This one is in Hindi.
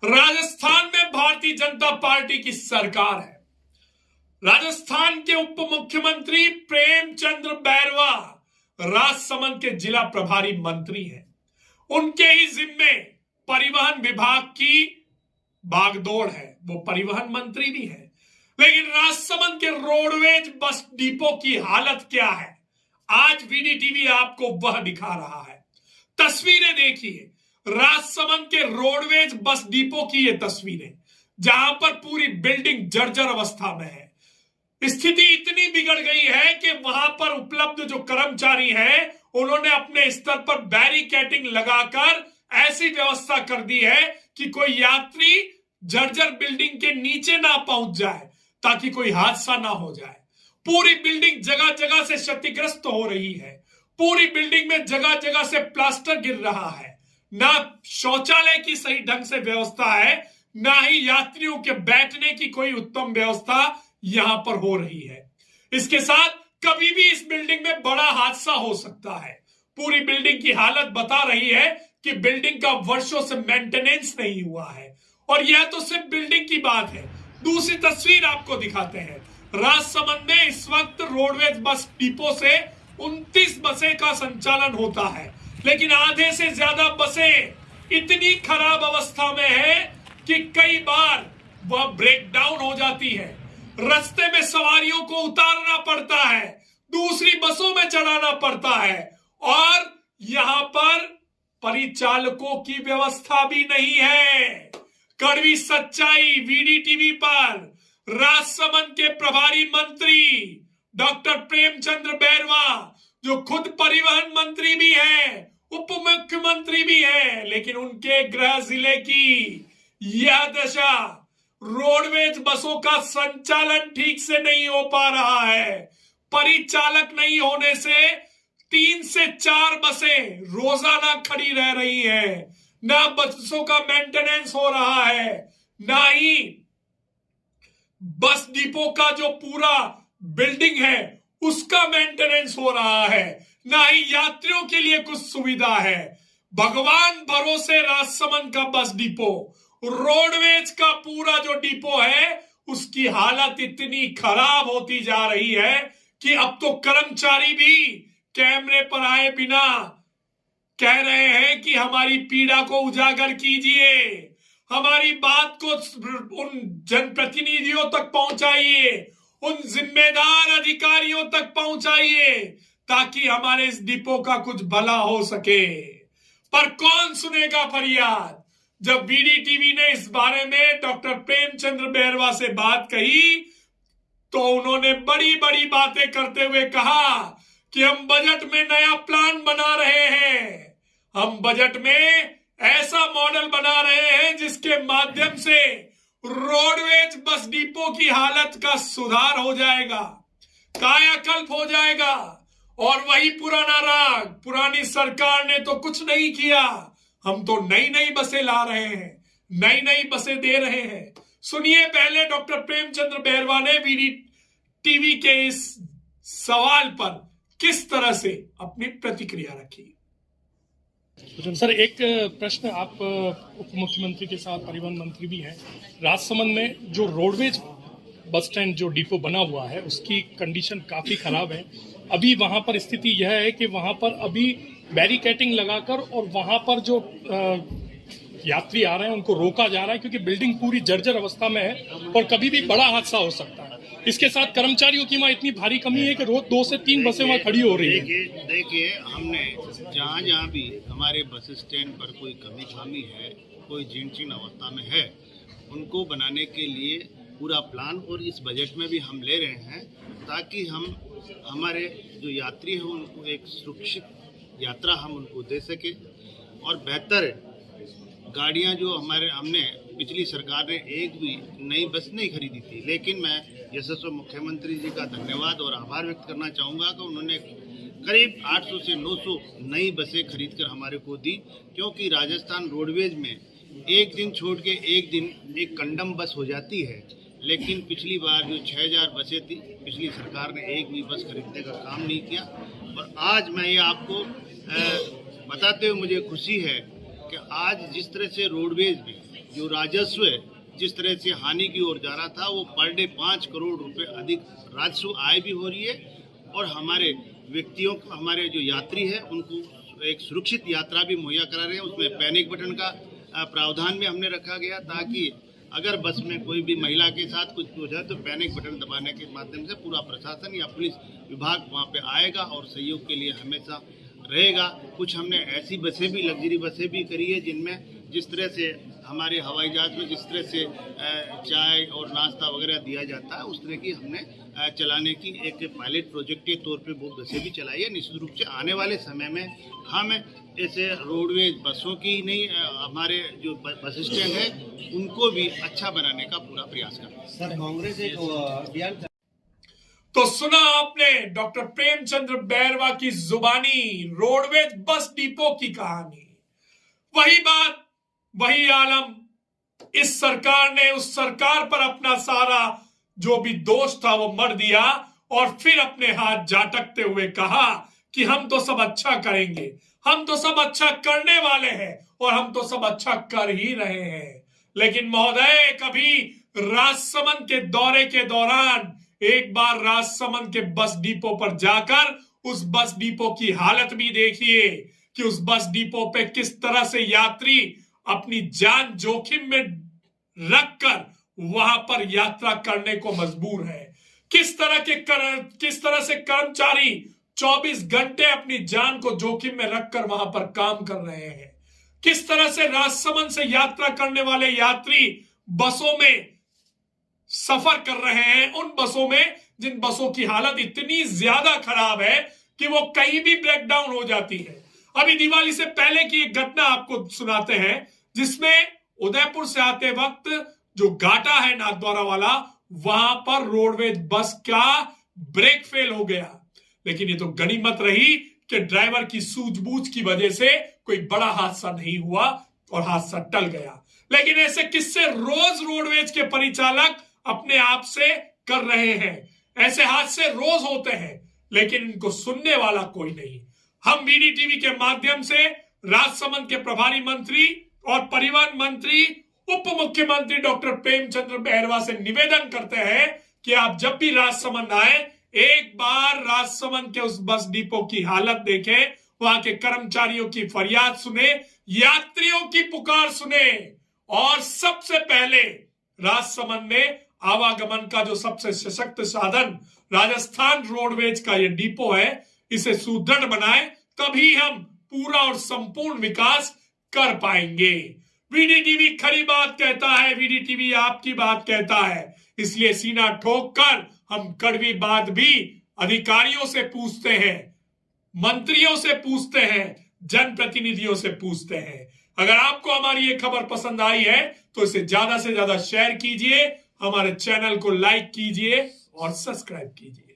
राजस्थान में भारतीय जनता पार्टी की सरकार है। राजस्थान के उप मुख्यमंत्री प्रेमचंद्र बैरवा राजसमंद के जिला प्रभारी मंत्री हैं। उनके ही जिम्मे परिवहन विभाग की भागदौड़ है, वो परिवहन मंत्री भी है। लेकिन राजसमंद के रोडवेज बस डिपो की हालत क्या है, आज वीडीटीवी आपको वह दिखा रहा है। तस्वीरें देखिए, राजसमंद के रोडवेज बस डिपो की ये तस्वीरें, जहां पर पूरी बिल्डिंग जर्जर अवस्था में है। स्थिति इतनी बिगड़ गई है कि वहां पर उपलब्ध जो कर्मचारी हैं, उन्होंने अपने स्तर पर बैरिकेडिंग लगाकर ऐसी व्यवस्था कर दी है कि कोई यात्री जर्जर बिल्डिंग के नीचे ना पहुंच जाए, ताकि कोई हादसा ना हो जाए। पूरी बिल्डिंग जगह जगह से क्षतिग्रस्त हो रही है। पूरी बिल्डिंग में जगह जगह से प्लास्टर गिर रहा है। ना शौचालय की सही ढंग से व्यवस्था है, ना ही यात्रियों के बैठने की कोई उत्तम व्यवस्था यहां पर हो रही है। इसके साथ कभी भी इस बिल्डिंग में बड़ा हादसा हो सकता है। पूरी बिल्डिंग की हालत बता रही है कि बिल्डिंग का वर्षों से मेंटेनेंस नहीं हुआ है। और यह तो सिर्फ बिल्डिंग की बात है। दूसरी तस्वीर आपको दिखाते हैं। राजसमंद में इस वक्त रोडवेज बस डिपो से 29 बसें का संचालन होता है, लेकिन आधे से ज्यादा बसें इतनी खराब अवस्था में है कि कई बार वह ब्रेक डाउन हो जाती है। रास्ते में सवारियों को उतारना पड़ता है, दूसरी बसों में चढ़ाना पड़ता है, और यहां पर परिचालकों की व्यवस्था भी नहीं है। कड़वी सच्चाई वीडीटीवी पर राजसमंद के प्रभारी मंत्री डॉक्टर प्रेमचंद्र बैरवा, जो खुद परिवहन मंत्री भी हैं, उप मुख्यमंत्री भी हैं, लेकिन उनके गृह जिले की यह दशा, रोडवेज बसों का संचालन ठीक से नहीं हो पा रहा है। परिचालक नहीं होने से 3 से 4 बसें रोजाना खड़ी रह रही हैं। ना बसों का मेंटेनेंस हो रहा है, ना ही बस डिपो का जो पूरा बिल्डिंग है उसका मेंटेनेंस हो रहा है, ना ही यात्रियों के लिए कुछ सुविधा है। भगवान भरोसे राजसमंद का बस डिपो, रोडवेज का पूरा जो डिपो है, उसकी हालत इतनी खराब होती जा रही है कि अब तो कर्मचारी भी कैमरे पर आए बिना कह रहे हैं कि हमारी पीड़ा को उजागर कीजिए, हमारी बात को उन जनप्रतिनिधियों तक पहुंचाइए, उन जिम्मेदार अधिकारियों तक पहुंचाइए, ताकि हमारे इस डिपो का कुछ भला हो सके। पर कौन सुनेगा फरियाद? जब वीडीटीवी ने इस बारे में डॉक्टर प्रेमचंद्र बैरवा से बात कही, तो उन्होंने बड़ी बड़ी बातें करते हुए कहा कि हम बजट में नया प्लान बना रहे हैं। हम बजट में ऐसा मॉडल बना रहे हैं जिसके माध्यम से रोडवेज बस डिपो की हालत का सुधार हो जाएगा, कायाकल्प हो जाएगा। और वही पुराना राग, पुरानी सरकार ने तो कुछ नहीं किया, हम तो नई नई बसें ला रहे हैं, नई नई बसें दे रहे हैं। सुनिए पहले डॉक्टर प्रेमचंद्र बैरवा ने वीडीटीवी के इस सवाल पर किस तरह से अपनी प्रतिक्रिया रखी। सर, एक प्रश्न, आप उप मुख्यमंत्री के साथ परिवहन मंत्री भी हैं। राजसमंद में जो रोडवेज बस स्टैंड जो डिपो बना हुआ है, उसकी कंडीशन काफी खराब है। अभी वहां पर स्थिति यह है कि वहां पर अभी बैरिकेडिंग लगाकर और वहां पर जो यात्री आ रहे हैं उनको रोका जा रहा है, क्योंकि बिल्डिंग पूरी जर्जर अवस्था में है और कभी भी बड़ा हादसा हो सकता है। इसके साथ कर्मचारियों की वहाँ इतनी भारी कमी है कि रोज 2 से 3 बसें वहाँ खड़ी हो रही है। देखिए, हमने जहाँ भी हमारे बस स्टैंड पर कोई कमी खामी है, कोई जीर्ण अवस्था में है, उनको बनाने के लिए पूरा प्लान और इस बजट में भी हम ले रहे हैं, ताकि हम हमारे जो यात्री हैं उनको एक सुरक्षित यात्रा हम उनको दे सके। और बेहतर गाड़ियां जो हमने पिछली सरकार ने एक भी नई बस नहीं खरीदी थी, लेकिन मैं यशस्वी मुख्यमंत्री जी का धन्यवाद और आभार व्यक्त करना चाहूँगा कि उन्होंने करीब 800 से 900 नई बसें खरीद कर हमारे को दी। क्योंकि राजस्थान रोडवेज में एक दिन छोड़ के एक दिन एक कंडम बस हो जाती है, लेकिन पिछली बार जो 6000 बसें थी, पिछली सरकार ने एक भी बस खरीदने का काम नहीं किया। और आज मैं ये आपको बताते हुए मुझे खुशी है कि आज जिस तरह से रोडवेज भी जो राजस्व है जिस तरह से हानि की ओर जा रहा था, वो पर डे 5 करोड़ रुपए अधिक राजस्व आय भी हो रही है और हमारे व्यक्तियों, हमारे जो यात्री है उनको एक सुरक्षित यात्रा भी मुहैया करा रहे हैं। उसमें पैनिक बटन का प्रावधान भी हमने रखा गया ताकि अगर बस में कोई भी महिला के साथ कुछ हो जाए तो पैनिक बटन दबाने के माध्यम से पूरा प्रशासन या पुलिस विभाग वहां पे आएगा और सहयोग के लिए हमेशा रहेगा। कुछ हमने ऐसी बसें भी, लग्जरी बसें भी करी है जिनमें जिस तरह से हमारे हवाई जहाज में जिस तरह से चाय और नाश्ता वगैरह दिया जाता है, उस तरह की हमने चलाने की एक पायलट प्रोजेक्ट के तौर पे वो बसें भी चलाई है। निश्चित रूप से आने वाले समय में हम ऐसे रोडवेज बसों की ही नहीं, हमारे जो बस स्टैंड है उनको भी अच्छा बनाने का पूरा प्रयास करें। सर, कांग्रेस एक बयान तो सुना आपने डॉक्टर प्रेमचंद्र बैरवा की जुबानी रोडवेज बस डिपो की कहानी। वही बात, वही आलम, इस सरकार ने उस सरकार पर अपना सारा जो भी दोष था वो मर दिया और फिर अपने हाथ जाटकते हुए कहा कि हम तो सब अच्छा करेंगे, हम तो सब अच्छा करने वाले हैं और हम तो सब अच्छा कर ही रहे हैं। लेकिन महोदय, कभी राजसमंद के दौरे के दौरान एक बार राजसमंद के बस डिपो पर जाकर उस बस डिपो की हालत भी देखिए कि उस बस डिपो पे किस तरह से यात्री अपनी जान जोखिम में रखकर वहां पर यात्रा करने को मजबूर है। किस तरह से कर्मचारी 24 घंटे अपनी जान को जोखिम में रखकर वहां पर काम कर रहे हैं। किस तरह से राजसमंद से यात्रा करने वाले यात्री बसों में सफर कर रहे हैं, उन बसों में जिन बसों की हालत इतनी ज्यादा खराब है कि वो कहीं भी ब्रेकडाउन हो जाती है। अभी दिवाली से पहले की एक घटना आपको सुनाते हैं जिसमें उदयपुर से आते वक्त जो घाटा है नाथद्वारा वाला, वहां पर रोडवेज बस का ब्रेक फेल हो गया। लेकिन ये तो गनीमत रही कि ड्राइवर की सूझबूझ की वजह से कोई बड़ा हादसा नहीं हुआ और हादसा टल गया। लेकिन ऐसे किस्से रोज रोडवेज के परिचालक अपने आप से कर रहे हैं। ऐसे हादसे रोज होते हैं लेकिन इनको सुनने वाला कोई नहीं। हम वीडी टीवी के माध्यम से राजसमंद के प्रभारी मंत्री और परिवहन मंत्री उप मुख्यमंत्री डॉक्टर प्रेमचंद्र बैरवा से निवेदन करते हैं कि आप जब भी राजसमंद आए, एक बार राजसमंद के उस बस डिपो की हालत देखें, वहां के कर्मचारियों की फरियाद सुने, यात्रियों की पुकार सुने और सबसे पहले राजसमंद में आवागमन का जो सबसे सशक्त साधन राजस्थान रोडवेज का ये डिपो है, इसे सुदृढ़ बनाए, तभी हम पूरा और संपूर्ण विकास कर पाएंगे। वीडी टीवी खरी बात कहता है, वीडी टीवी आपकी बात कहता है, इसलिए सीना ठोक कर हम कड़वी बात भी अधिकारियों से पूछते हैं, मंत्रियों से पूछते हैं, जनप्रतिनिधियों से पूछते हैं। अगर आपको हमारी ये खबर पसंद आई है तो इसे ज्यादा से ज्यादा शेयर कीजिए, हमारे चैनल को लाइक कीजिए और सब्सक्राइब कीजिए।